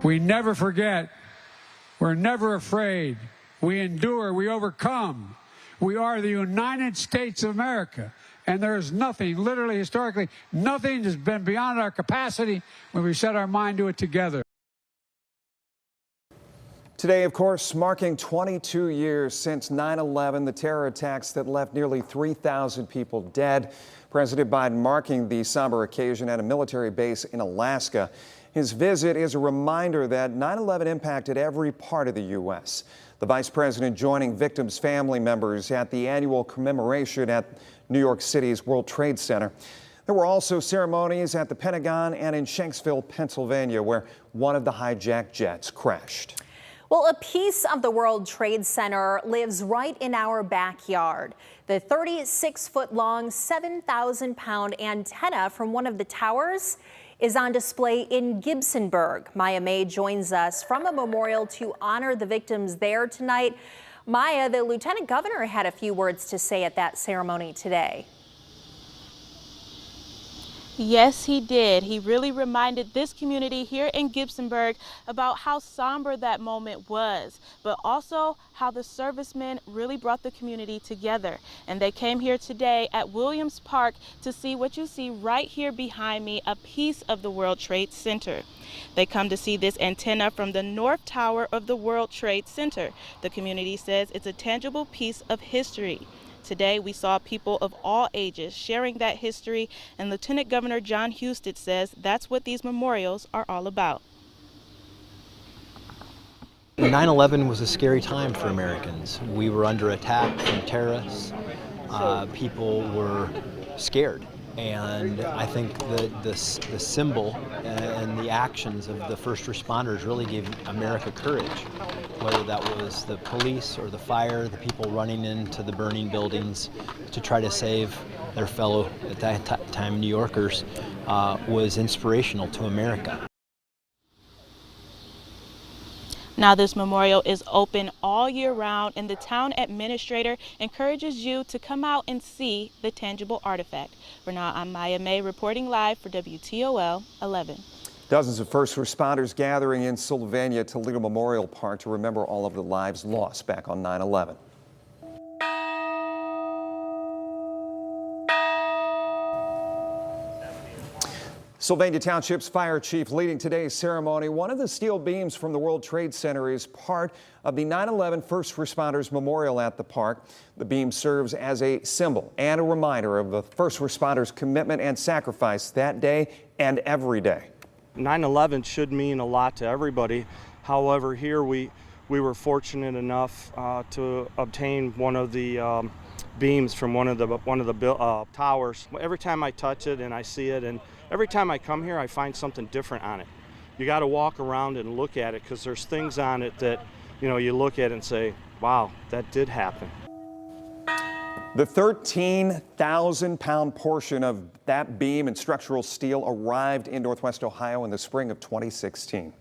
We never forget. We're never afraid. We endure. We overcome. We are the United States of America. And there is nothing, literally, historically, nothing has been beyond our capacity when we set our mind to it together. Today, of course, marking 22 years since 9/11, the terror attacks that left nearly 3,000 people dead. President Biden marking the somber occasion at a military base in Alaska. His visit is a reminder that 9/11 impacted every part of the U.S. The vice president joining victims' family members at the annual commemoration at New York City's World Trade Center. There were also ceremonies at the Pentagon and in Shanksville, Pennsylvania, where one of the hijacked jets crashed. Well, a piece of the World Trade Center lives right in our backyard. The 36-foot-long, 7,000-pound antenna from one of the towers is on display in Gibsonburg. Maya May joins us from a memorial to honor the victims there tonight. Maya, the lieutenant governor had a few words to say at that ceremony today. Yes, he did. He really reminded this community here in Gibsonburg about how somber that moment was, but also how the servicemen really brought the community together. And they came here today at Williams Park to see what you see right here behind me, a piece of the World Trade Center. They come to see this antenna from the North Tower of the World Trade Center. The community says it's a tangible piece of history. Today, we saw people of all ages sharing that history, and Lieutenant Governor John Husted says that's what these memorials are all about. 9/11 was a scary time for Americans. We were under attack from terrorists. People were scared. And I think that the symbol and the actions of the first responders really gave America courage, whether that was the police or the fire, the people running into the burning buildings to try to save their fellow, at that time, New Yorkers, was inspirational to America. Now, this memorial is open all year round, and the town administrator encourages you to come out and see the tangible artifact. For now, I'm Maya May reporting live for WTOL 11. Dozens of first responders gathering in Sylvania Toledo Memorial Park to remember all of the lives lost back on 9/11. Sylvania Township's fire chief leading today's ceremony. One of the steel beams from the World Trade Center is part of the 9/11 First Responders Memorial at the park. The beam serves as a symbol and a reminder of the first responders' commitment and sacrifice that day and every day. 9/11 should mean a lot to everybody. However, here we were fortunate enough to obtain one of the beams from one of the towers. Every time I touch it and I see it, and every time I come here, I find something different on it. You got to walk around and look at it, because there's things on it that, you know, you look at and say, wow, that did happen. The 13,000-pound portion of that beam and structural steel arrived in Northwest Ohio in the spring of 2016.